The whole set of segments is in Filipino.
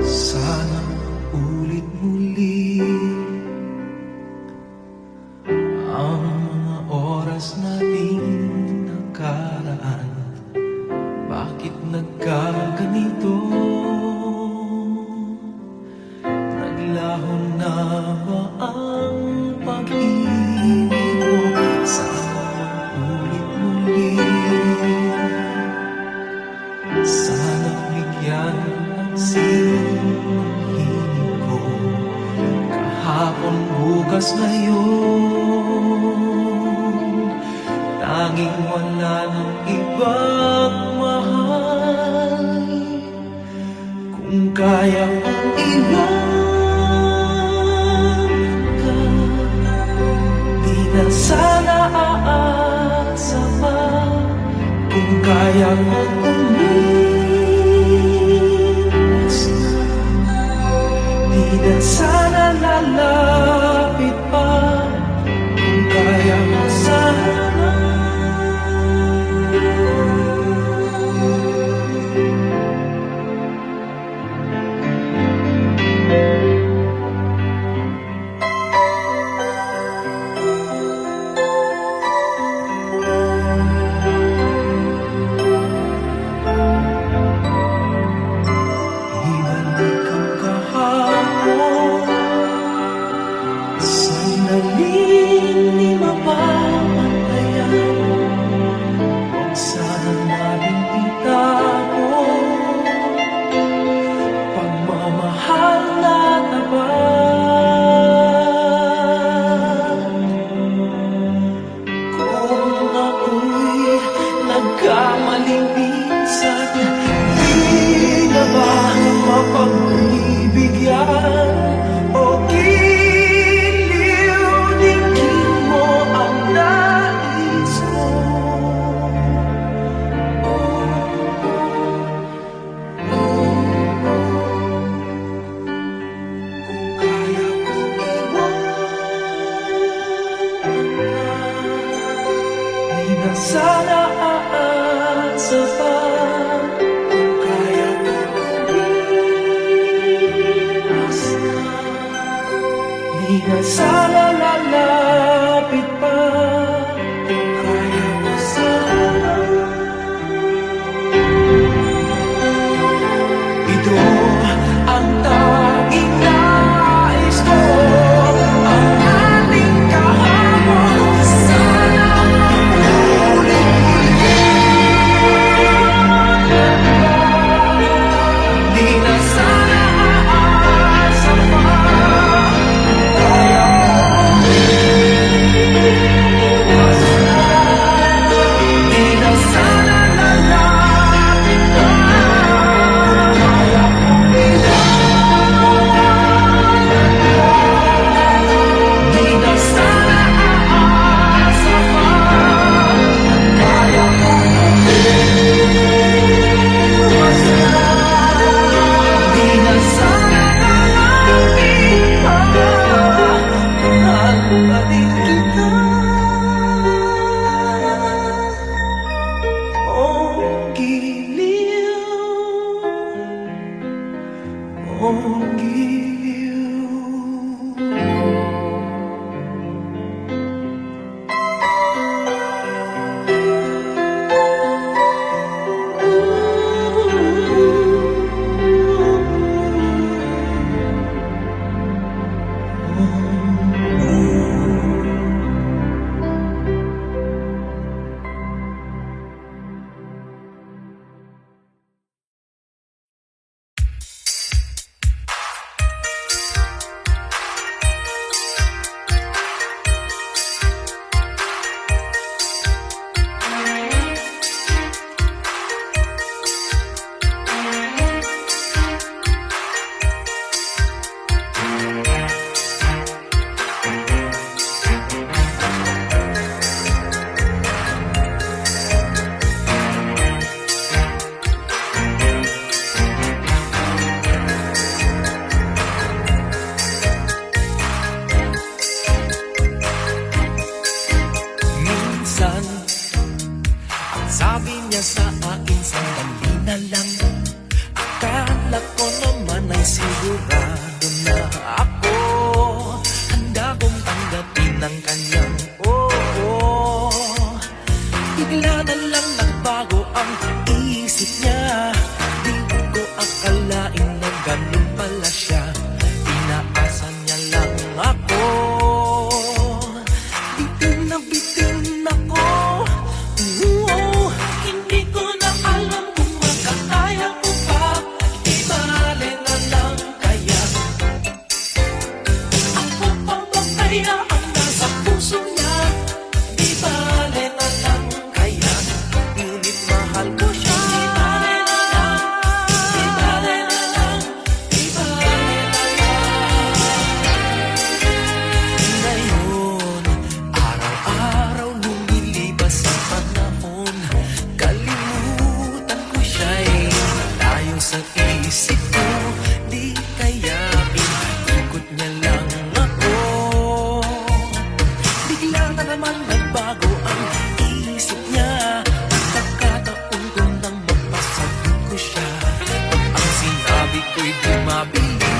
Sana ulit muli ang mga oras nating nakaraan. Bakit nagkaganito? Naglaho na ba ang pag-ibig mo? Sana ulit muli. Sana bigyan ng sinong hiling ko. Kahapon, bukas, ngayon, tanging wala ng ibang mahal. Kung kaya kong iwan ka, di na sana aasa pa. Kung kaya kong umiwas na, di na sana lalapit pa. Kung kaya mo sana, ibalik ang kahapon. Sandaling di mapapantayan. Huwag sana nating itapon pagmamahal na tapat. Kung ako'y nagkamaling minsan, di na ba mapagbibigyan o giliw-digin mo ang nais ko? Kung kaya kong iwan ka, di na sana aasa pa. Kung kaya kong umiwas na, di na sana lalapit pa. Kung kaya mo sana, ito ang tanging nais ko. Ang ating kahapon, sana ulit. Di na sana aasa pa. Kaya mo umiwas na, di na sana lalapit pa. Kaya mo di na sana aasa pa. Kaya mo umiwas na, di na sana lalapit pa. Mahal pa din kita. Oh, giliw, oh, giliw. puso niya. Di bale na lang kaya, ngunit mahal ko siya. Di bale na lang, di bale na lang, di bale na lang. Ngayon, araw-araw lumilibas ang panahon, kalimutan ko siya'y malayo sa isip ko. Di kaya ikot niya lang ako. Bigla na naman nagbago ang isip niya. Pagkataon ko nang mapasagot ko siya, ang sinabi ko'y bumabili.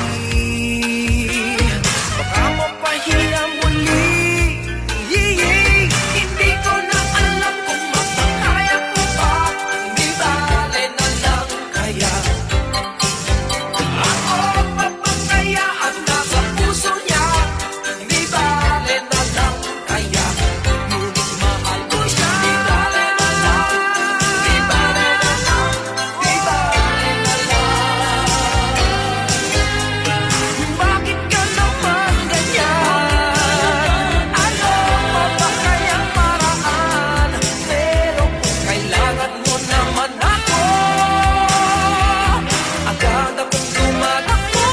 Baka mapahiya muli. Hindi ko na alam kung makakaya ko pa. Di bale na lang kaya, ako papakaya at nasa puso niya. Di bale na lang kaya, ngunit mahal ko siya. Di bale na lang, di bale na lang, di bale na lang. Bakit ka naman ganyan? Ano pa ba kayang paraan? Pero kung kailangan mo naman ako, agad akong tumatakbo.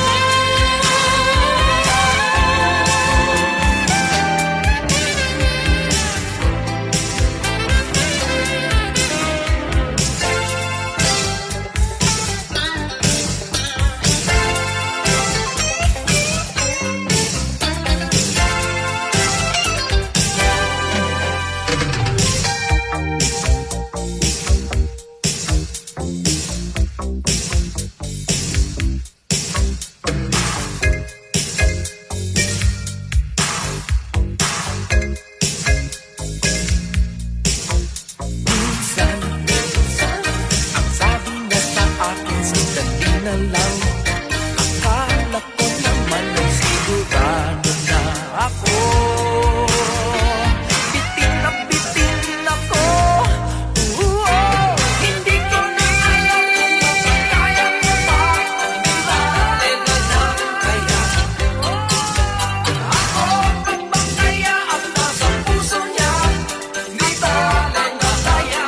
Minsan, ang sabi niya sa akin, sandali na lang. Akala ko naman ay sigurado na ako. Bitin ako. Hindi ko na alam kung makakaya ko pa. Di bale na lang kaya, ako papakaya at nasa puso niya. Di bale na kaya,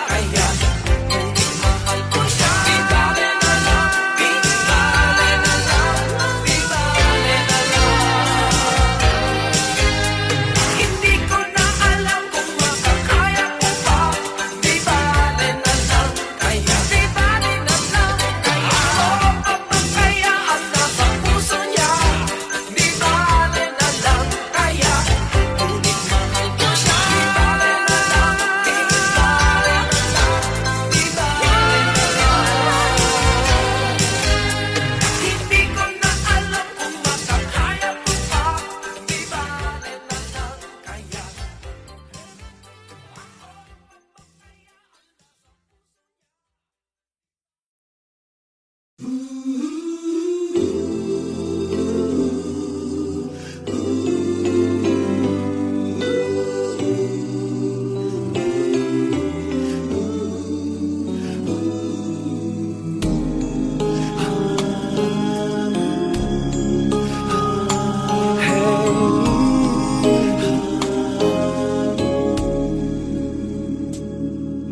ngunit mahal ko siya. Di bale na lang, di bale na lang, di bale na lang. Hindi ko na alam kung makakaya ko pa. Di bale na lang kaya, di bale na lang kaya, ako papakaya at nasa puso niya. Di bale na lang kaya, ngunit mahal ko siya. Di bale na lang, di bale na lang, di bale na lang. Hindi ko na alam kung makakaya ko pa. Di bale na lang kaya.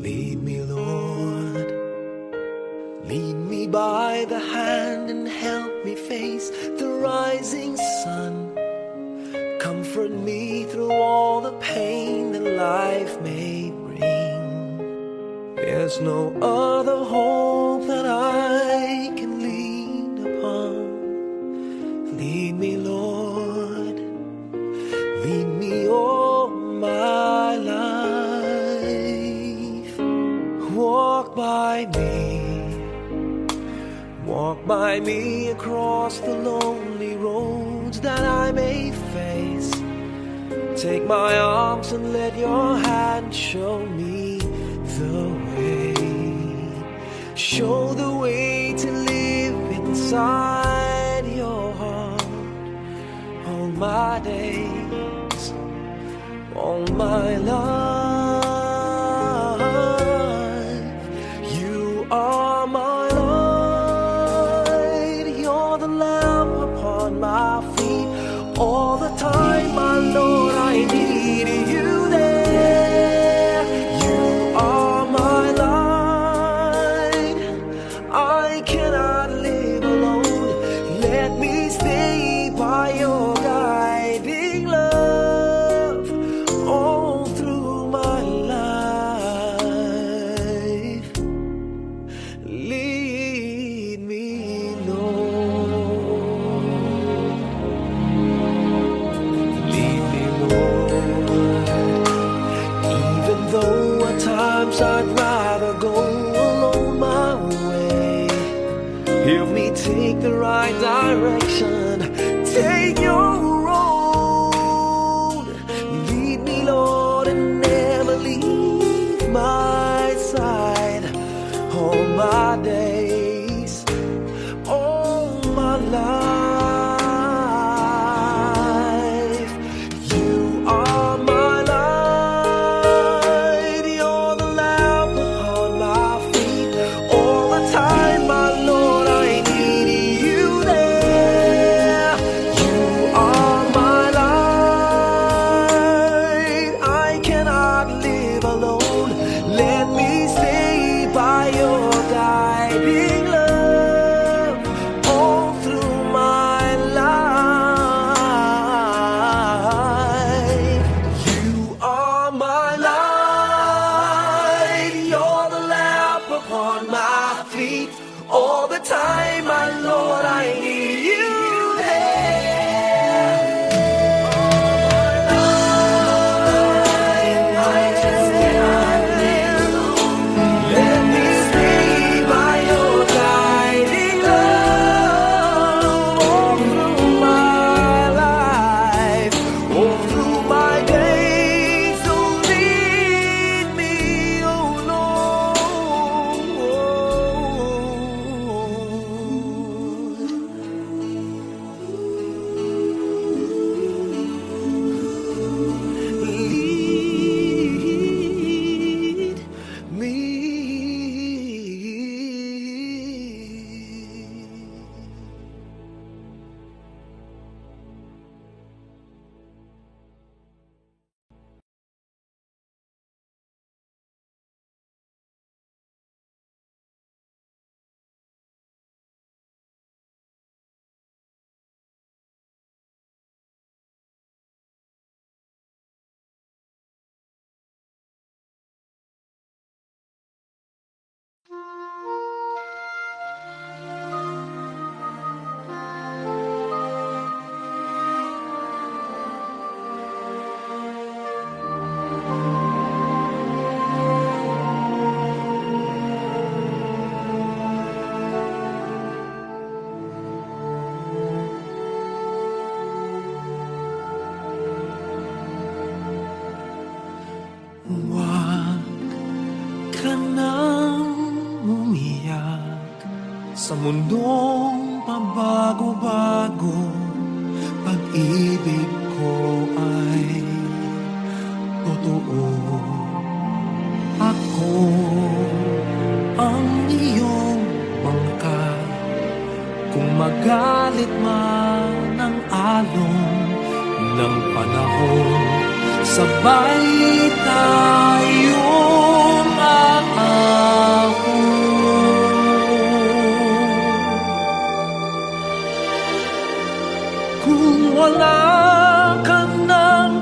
Lead me, Lord. Lead me by the hand and help me face the rising sun. Comfort me through all the pain that life may bring. There's no other hope that I can lean upon. Lead me, Lord. Lead me all my life. Walk by me across the lonely roads that I may face. Take my arms and let your hand show me the way. Show the way to live inside your heart. All my days, all my life, you are my light. You're the lamp upon my feet. All the time, my Lord, I need you. direction. Take your road. Lead me, Lord, and never leave my side. All my days, all my life. You are my light. You're the lamp upon my feet. All the time, my Lord, I need you there. You are my light. I cannot live alone. Let me stay by your guiding love all through my life. You are my light. You're the lamp upon my feet. All the time, my Lord, I need you there. I just cannot live alone. Let me stay by your guiding love all through my life, all through my days. Don't lead me, oh Lord. Lead me. Huwag ka nang umiyak sa mundong pabago-bago. Pag-ibig ko ay totoo. Ako ang iyong bangka. Kung magalit man ang alon ng panahon, sabay tayong aahon. Kung wala ka nang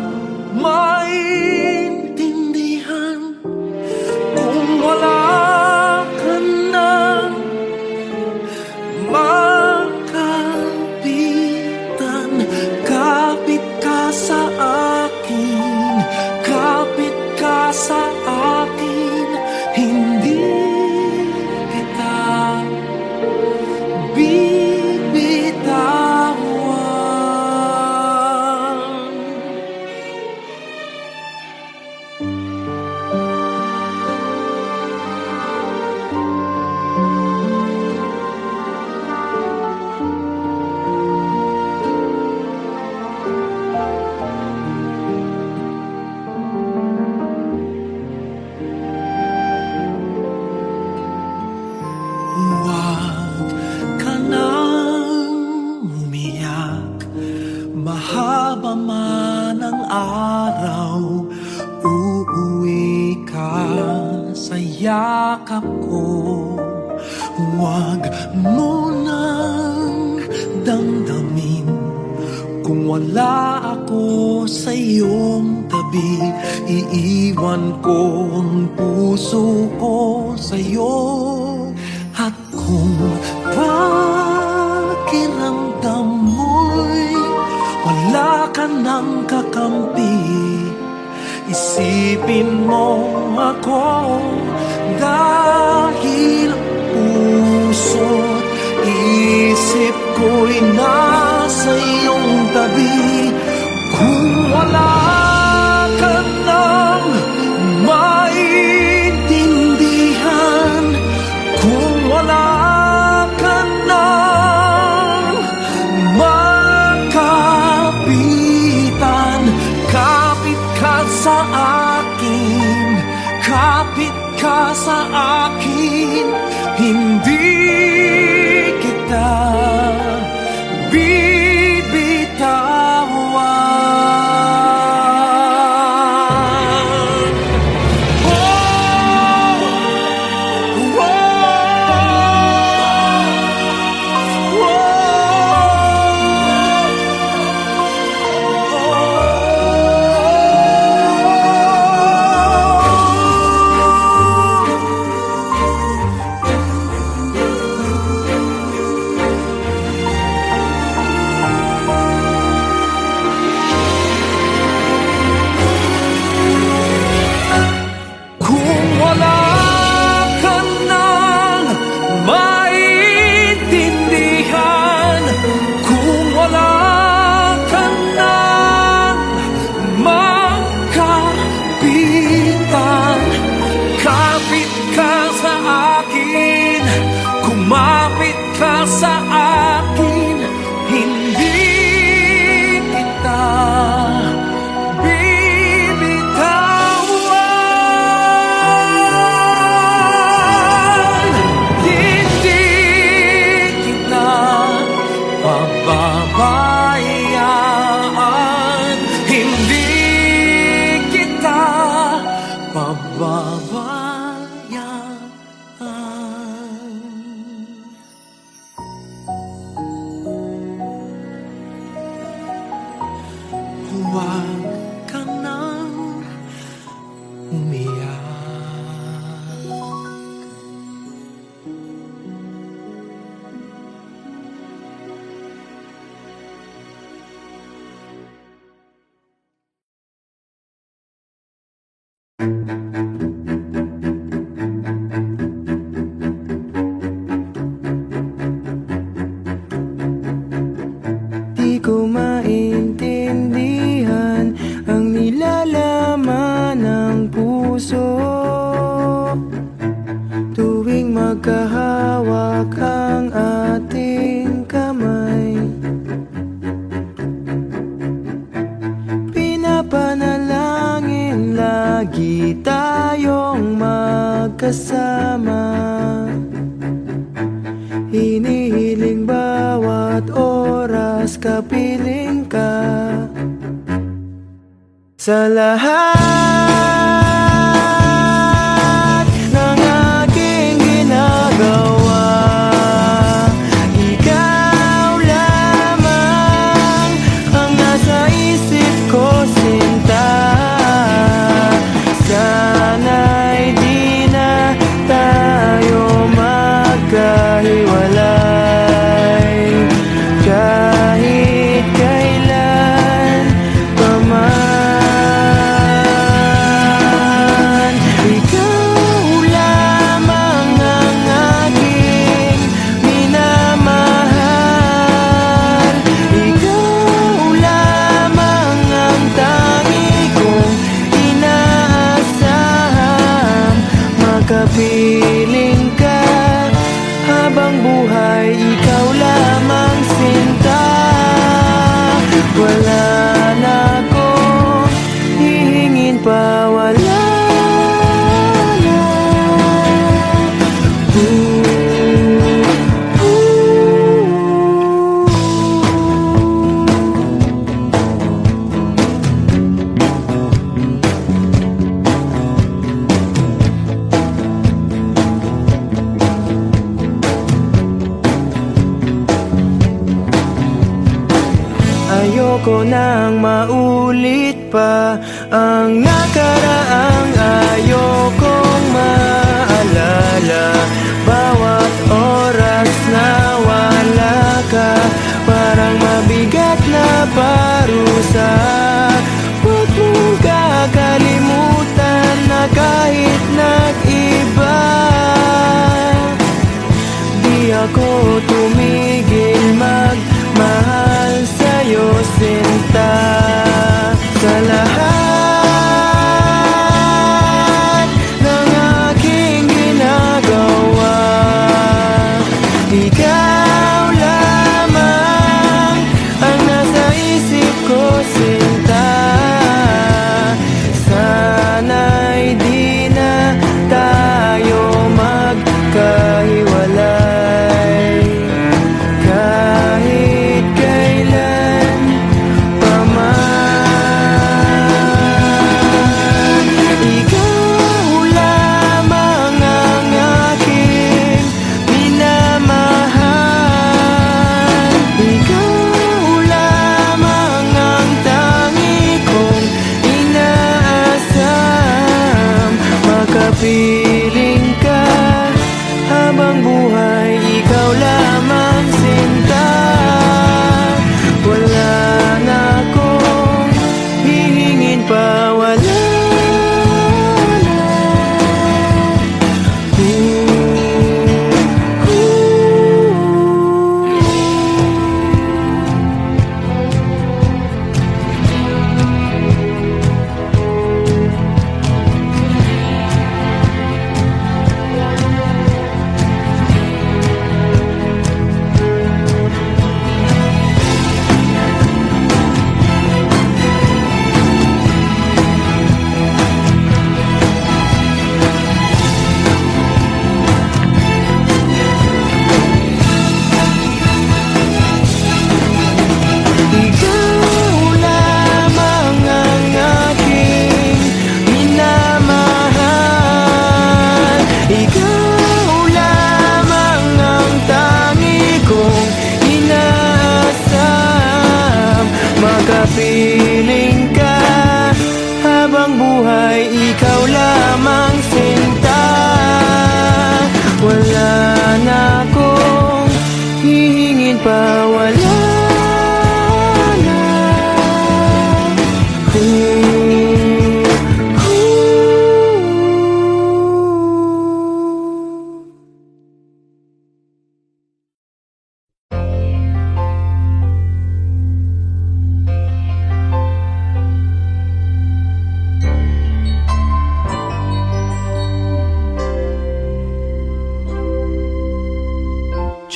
maintindihan, kung wala ka nang makapitan, kapit ka sa akin, kapit ka sa akin, hindi kita bibitawan. Huwag ka nang umiyak, mahaba man ang araw, uuwi ka sa yakap ko. Huwag mo nang damdamin kung wala ako sa iyong tabi. Iiwan ko ang puso ko sa iyo. At kung pakiramdam mo'y wala ka nang kakampi, isipin mo ako, dahil puso't isip ko ako'y nasa iyong tabi. Kung wala ka nang maintindihan, kung wala ka nang makapitan, kapit ka sa akin, kapit ka sa akin, hindi kita bibitawan. Oh, kung wala ka nang maintindihan, kung wala ka nang makapitan, kapit ka sa akin, kumapit ka sa akin, hindi kita bibitawan. Hindi kita pababayaan, hindi kita pababayaan. Huwag ka nang umiyak. Di ko maintindihan ang nilalaman ng puso tuwing magkahawak ang ating kamay. Pinapanalangin lagi tayong magkasama, hinihiling bawat oras kapiling ka. Sa lahat ng aking ginagawa, ikaw lamang ang nasa isip ko, sinta. Sana'y di na tayo magkahiwalay kahit kailan pa man. Ikaw lamang ang aking minamahal, ikaw lamang ang tangi kong inaasahan. Makapiling ka habang buhay, ikaw lamang, sinta. Wala na akong hihingin pa, wala na. Ayoko nang maulit pa ang nakaraang ayokong maalala. Bawat oras na wala ka, parang mabigat na parusa. Huwag mong kakalimutan na kahit nag-iba, di ako tumigil mag ang buhay, ikaw lamang sinta. Wala na akong hihingin pa, wala na.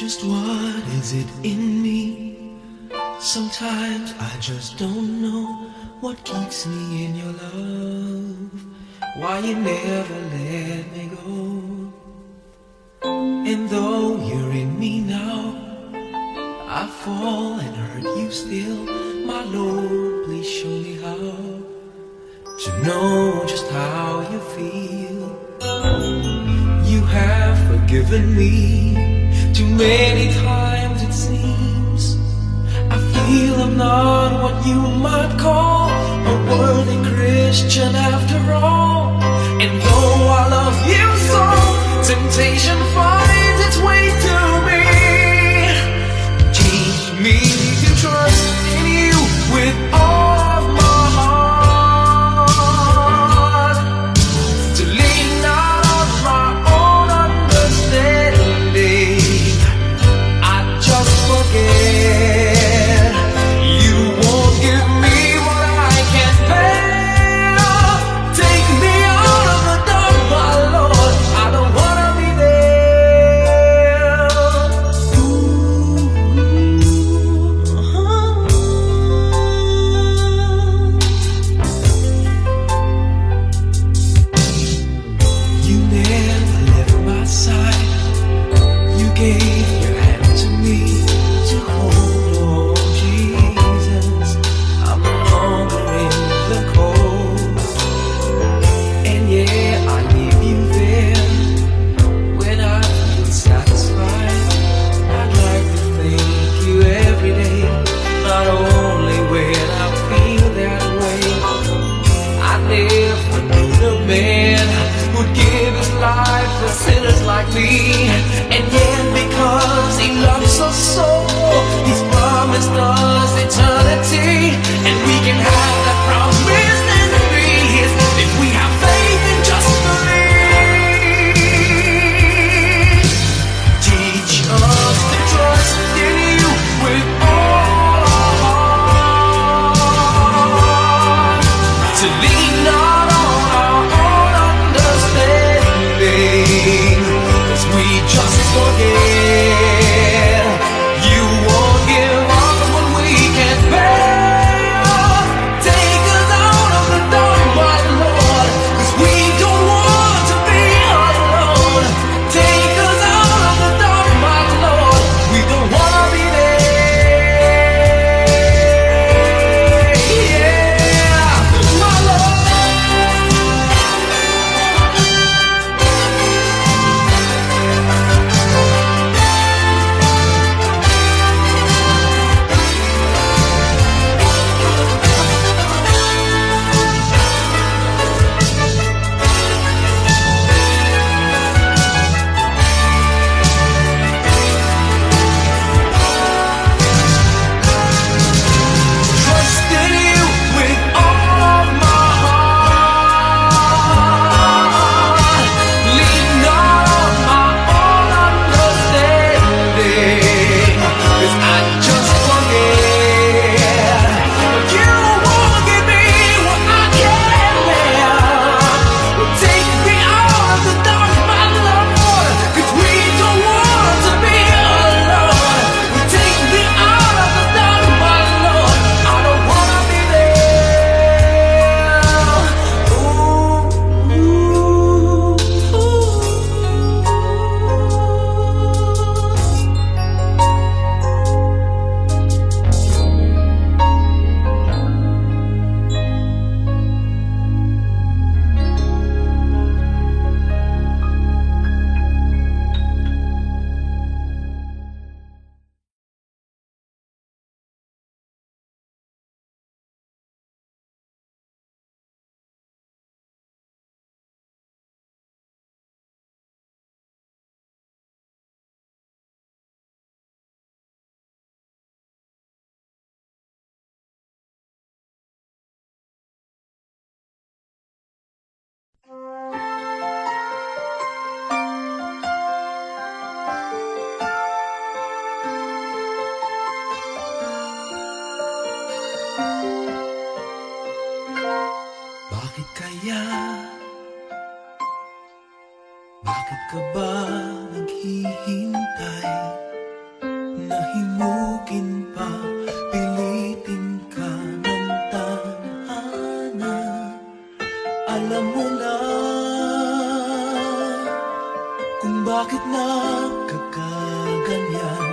Just what is it in me? Sometimes I just don't know what keeps me in your love. Why you never let me go. And though you're in me now, I fall and hurt you still. My Lord, please show me how to know just how you feel. You have forgiven me too many times it seems. I feel I'm not what you might call a worthy Christian after all. And though I love you so, temptation finds its way to me. Teach me to trust in you with all of my heart, to lean not on my own understanding. Forget you won't give me what I can't bear. Take me out of the dark, my Lord. I don't wanna be there. You never left my side. You gave your hand to me to hold, oh Jesus. I'm no longer in the cold, and yeah, I leave you there when I feel satisfied. I'd like to thank you every day, not only when I feel that way. I never knew the man who'd give his life for sinners like me. And yet because he loves us so, he's promised us eternity. And we can have that promise and peace if we have faith and just believe. Teach us to trust in you with all our heart, to lean not on our own understanding, 'cause we just Bakit kaya? Bakit ka ba naghihintay? Nahimukin pa, pilitin ka ng tadhana. Alam mo na kung bakit nagkakaganyan.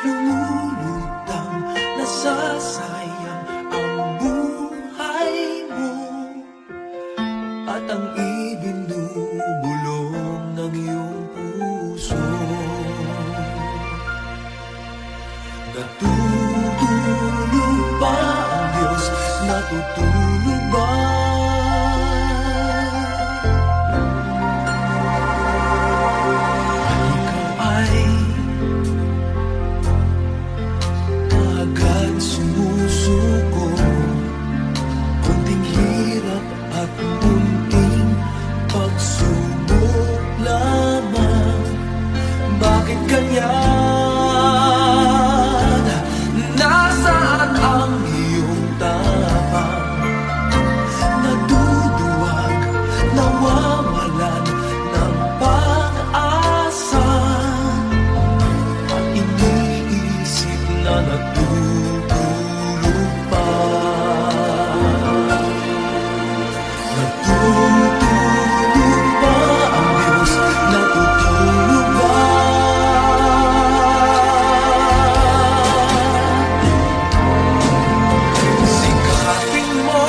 Lumulutang, nasasayang ang buhay mo at ang ibinubulong ng iyong puso. Natutulog ba ang Diyos? Natutulog ba? At ikaw ay agad sumusuko. Kunting hirap at munting pagsubok lamang. Bakit ganyan? Nasaan ang iyong tapang? Naduduwag, nawawalan ng pag-asa. At iniisip na natutulog pa. Natutulog ba ang Diyos? Natutulog ba? Sikapin mo,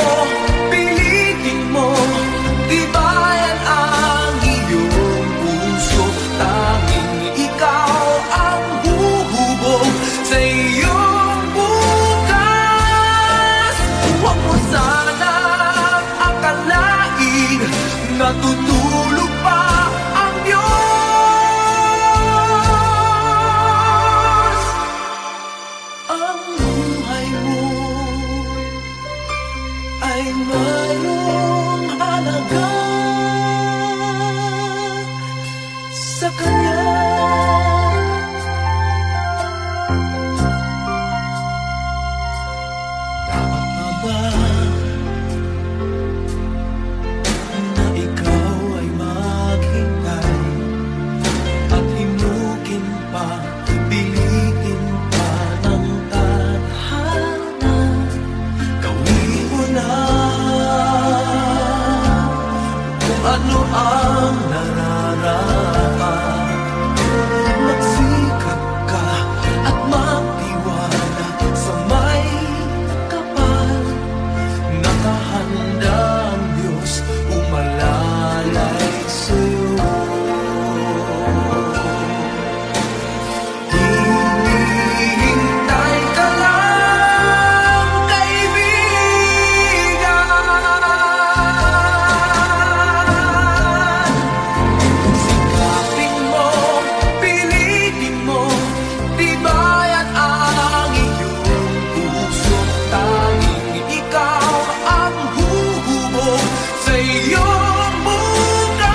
pilitin mo, tibayan ang iyong puso. Tanging ikaw ang huhubog sa iyong bukas. Huwag mo sanang akalain natutulog pa ang Diyos. Ang buhay mo ay mayroong halaga sa Kanya. Dapat pa ba na ikaw ay maghintay at himukin pa, pilitin pa ng tadhana? Gawin mo na kung ano ang nararapat. Magsikap ka at magtiwala sa may kapal. Nakahanda ang Diyos umalalay sa'yo. Hinihintay ka lang, kaibigan. Sikapin mo, pilitin mo, tibayan ang iyong puso. Tanging ikaw ang huhubog sa iyong bukas.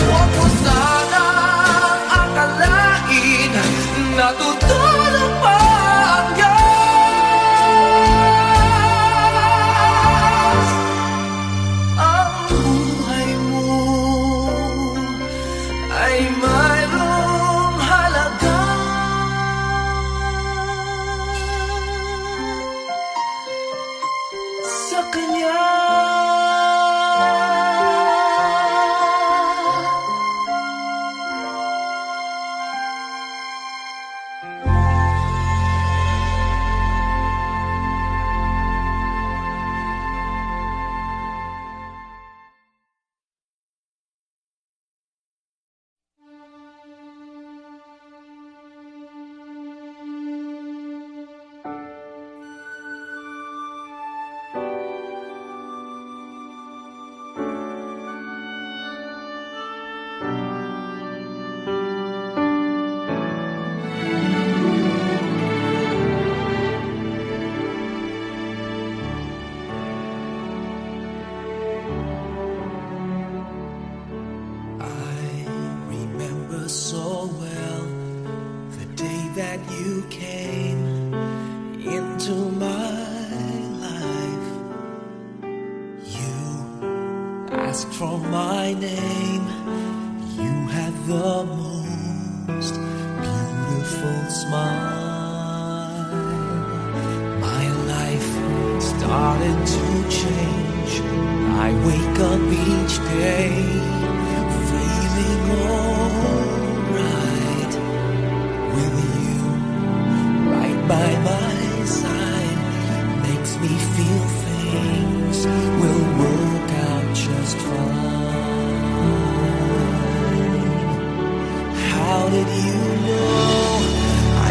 Huwag mo sanang akalain natutulog pa ang Diyos. Ang buhay mo ay mayroong halaga sa Kanya. you came into my life. asked for my name, you had the most beautiful smile. My life started to change. I wake up each day feeling alright with you right by my side. Makes me feel things will work out just fine. How did you know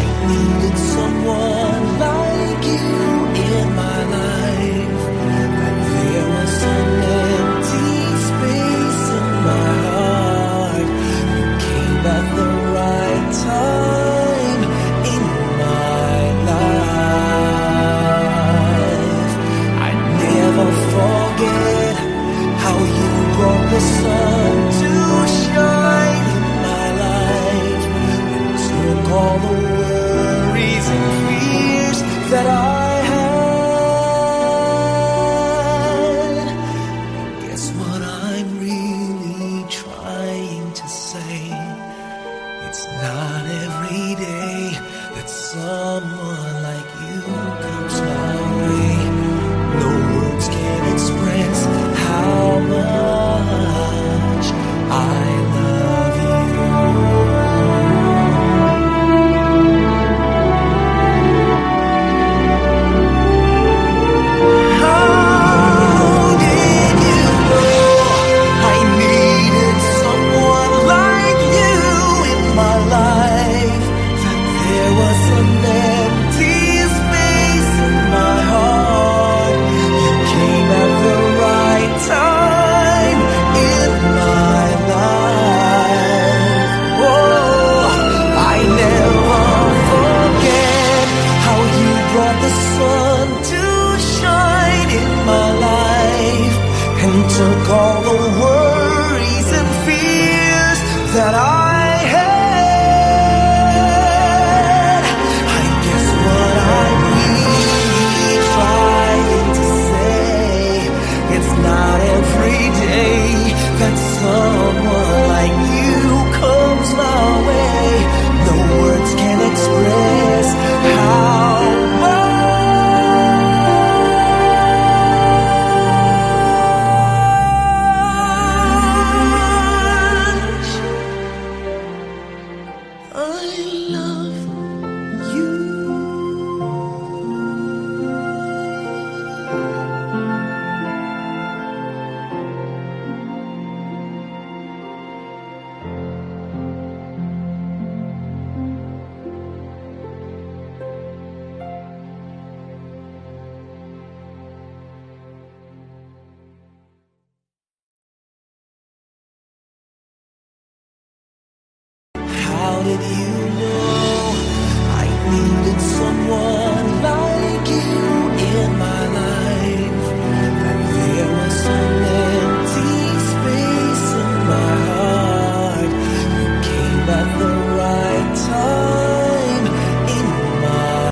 I needed someone like you in my life? That there was an empty space in my heart. You came at the right time in my life. I never forget how you brought the sun to shine in my life and took all the worries and fears that I had. Guess what I'm really trying to say? It's not every day that someone like you comes my way. No words can express how much I love you. How did you know I needed someone like you in my life? That there was an empty space in my heart. You came at the right time in my life. Oh, I never forget how you brought the sun to shine in my life and took all the worries and fears that I had. I guess what I'm really trying to say, it's not every day that someone like you comes my way. No words can express how much I love you. How did you know I needed someone like you in my life? That there was an empty space in my heart. You came at the right time in my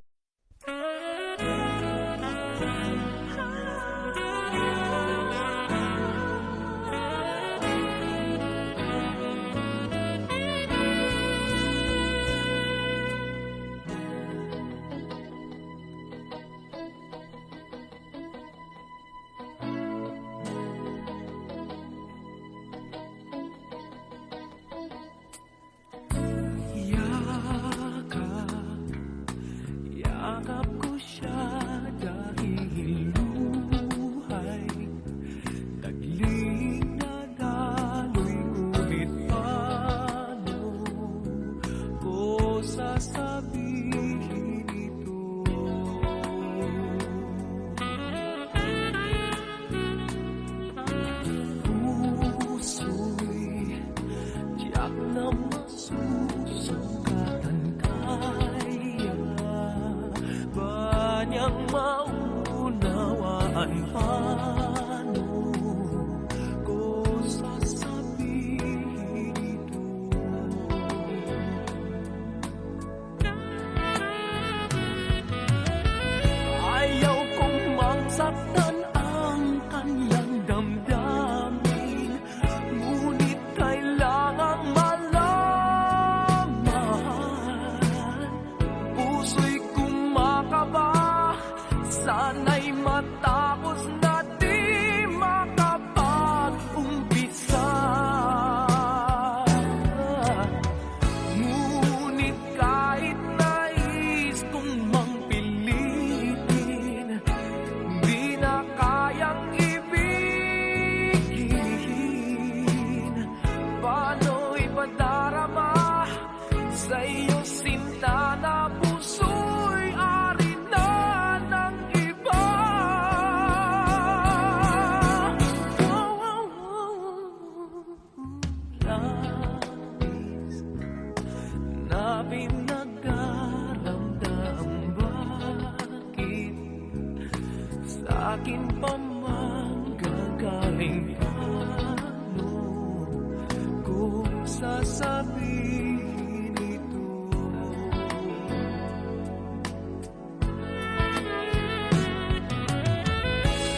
sasabihin ito?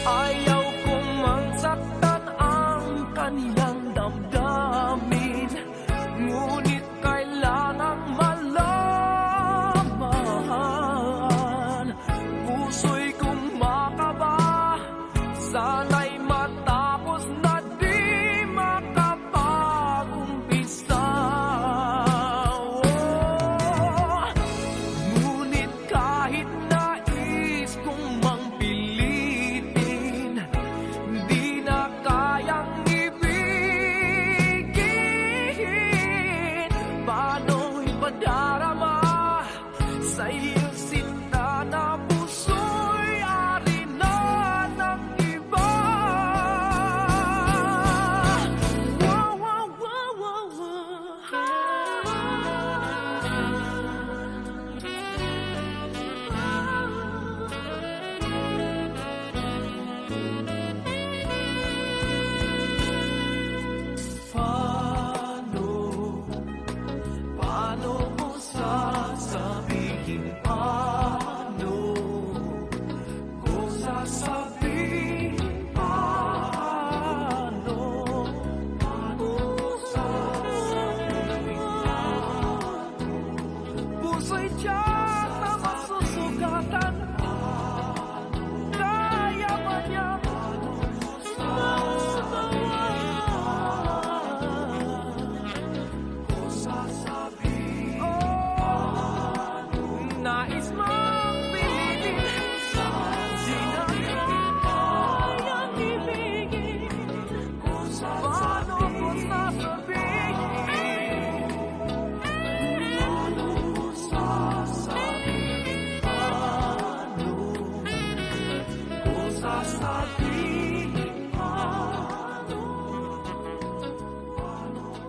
Ayaw kong mansaktan ang kaniyang damdamin, ngunit kailangang malaman. Puso'y kumakaba, sana'y matapos na di makapag-umpisa. Ngunit kahit nais kong mang pilitin, di na kayang ibigin. Paano ipadarama sa iyong sinta na puso'y ari na ng iba? Wow, wow, wow, wow, Paano mo sasabihin? Paano ko sasabihin? Paano sasabihin? Puso'y tiyak na masusugatan, kaya ba niyang nais mong pilitin, di na kayang ibigin. Paano ko sasabihin? Paano ko sasabihin? Paano ko sasabihin? Paano ko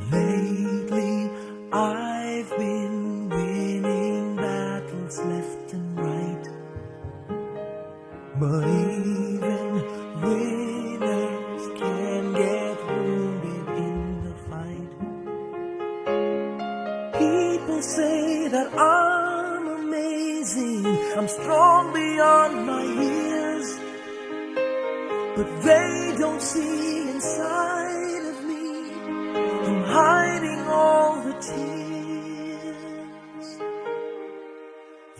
Lately, I've been winning battles left and right, but even winners can get wounded in the fight. People say that I'm amazing, I'm strong beyond my years, but they don't see inside of me. I'm hiding all the tears.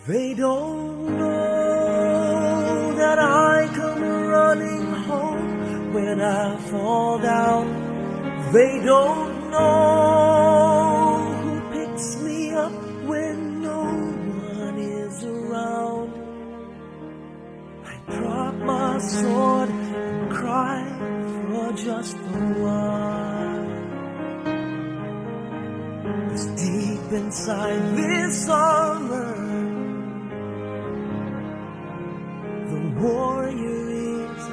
They don't know that I come running home when I fall down. They don't know who picks me up when no one is around. I drop my sword and cry for just a while. Deep inside this armor, the warrior is a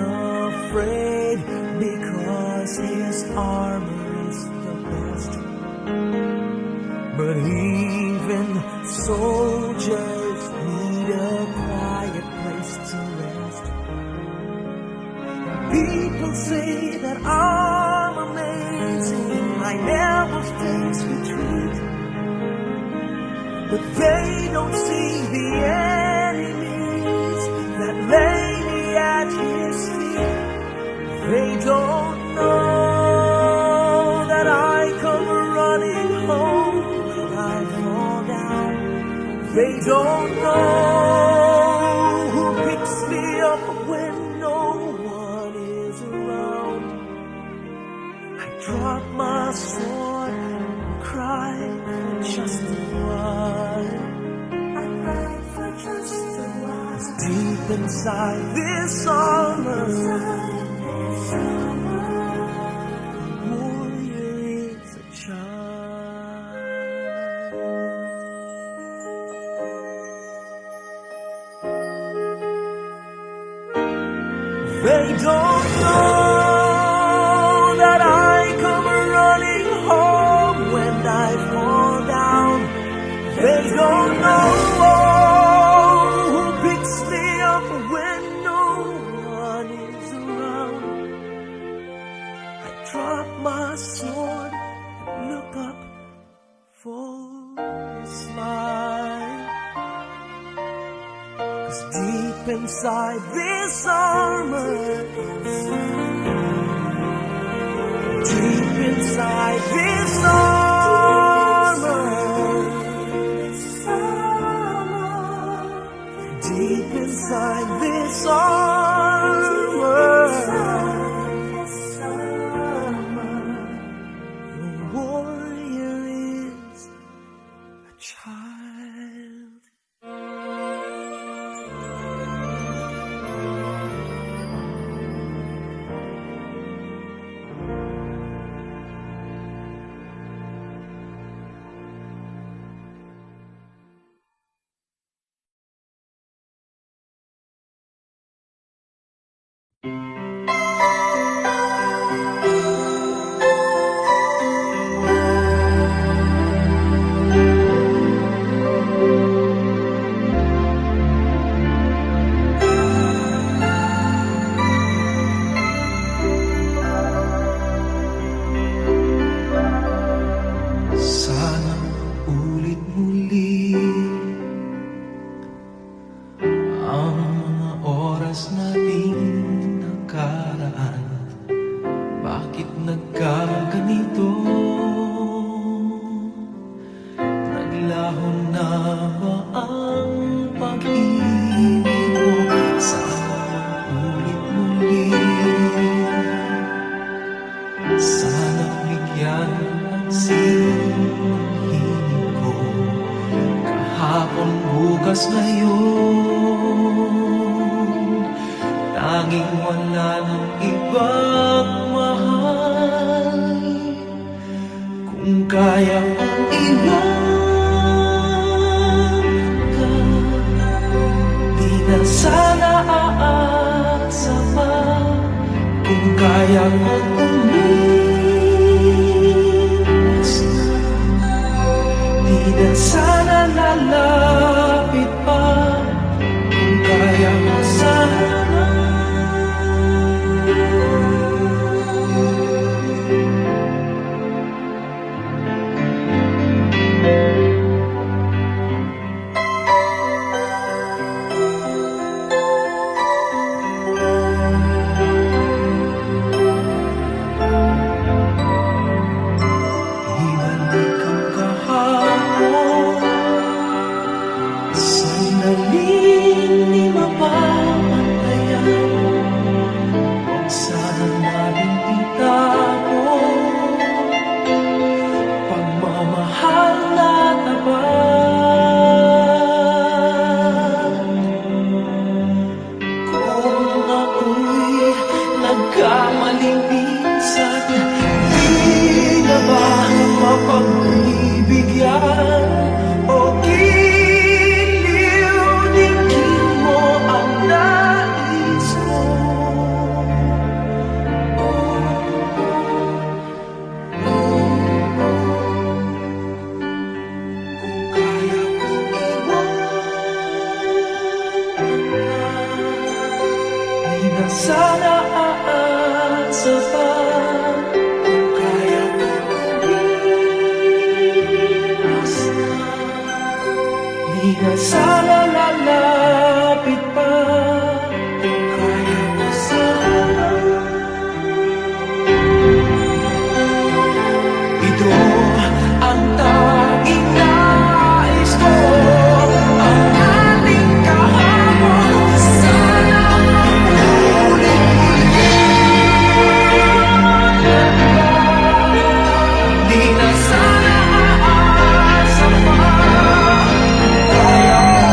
unafraid because his armor is the best. But even soldiers need a quiet place to rest. People say that I'm amazing, I never face retreat, but they don't see the enemies that lay me at his feet. They don't know that I come running home when I fall down. They don't know who picks me up when no one is around. deep inside this armor, warrior is a child. They don't know that I come running home when I fall down. They don't know who picks me up when no one is around. I drop my sword and look up for a smile. 'Cause deep inside this armor, deep inside this armor, deep inside this armor, the warrior is a child. Sana ulit muli ang mga oras nating nakaraan. Bakit nagkaganito? Naglaho na ba ang pag-ibig mo? Sana ulit muli. Sana bigyan ng hiling ko. Kahapon, bukas, ngayon, tanging wala ng ibang mahal. Kung kaya kong iwan ka, di na sana aasa pa. Kung kaya kong umiwas na, di na sana lalapit pa. Kung kaya mo sana, ibalik ang kahapon. Sandalin di mapapantayan. Huwag sana natin itapon pagmamahal na tapat. Kung ako'y nagkamaling minsan, di na ba mapagbibigyan o giliw-digin mo ang nais ko? Kung kaya kong iwan ka, di na sana aasa pa. Kung kaya kong umiwas na, di na sana lalapit pa. Kung kaya mo sana, ito ang tanging nais ko. Ang ating kahapon, sana ulit. Di na sana aasa pa. Kaya mo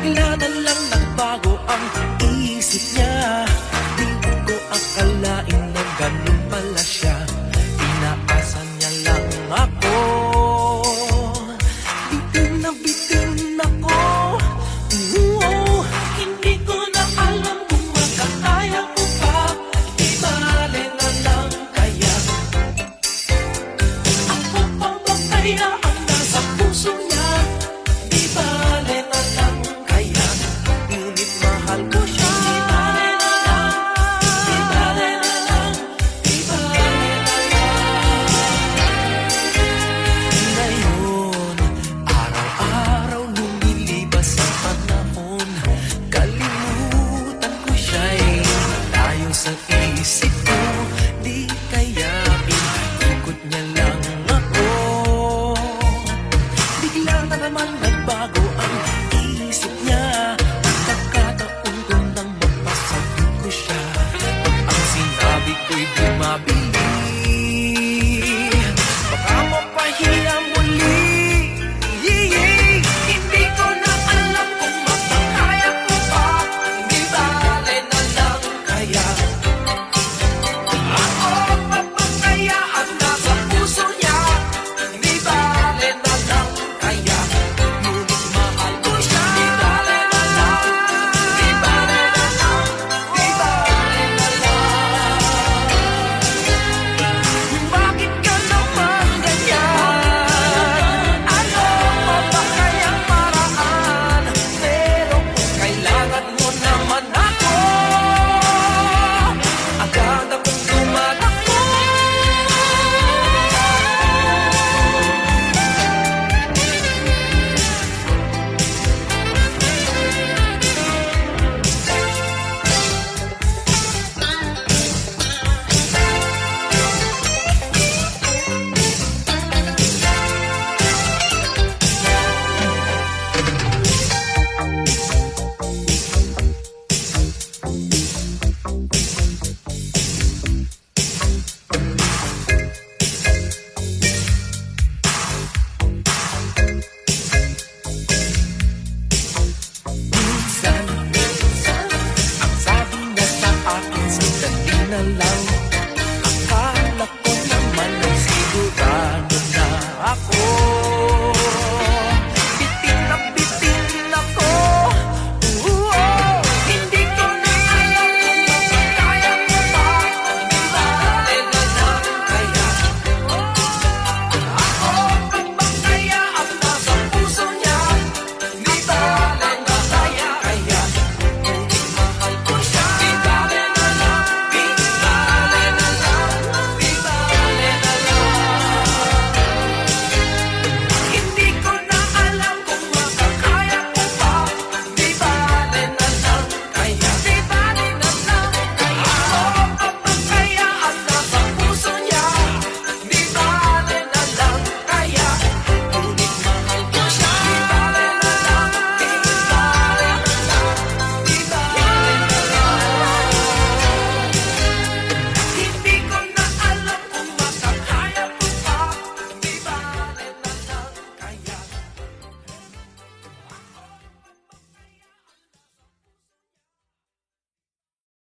Bigla na lang nagbago ang isip niya. Di ko akalain na ganun pala siya. Inaasan niya lang ako. Bitin ako. Hindi ko na alam kung makakaya ko pa. Di bale na lang kaya. Ako pa ba kaya ang nasa puso niya? Di bale na lang kaya. Ngunit mahal ko siya. Di bale na lang. Di bale na lang. Di bale na lang. Ngayon, araw-araw lumilibas ang panahon. Kalimutan ko siya'y layo sa isip ko. Di kaya ikot niya lang ako. Bigla na naman nagbago ang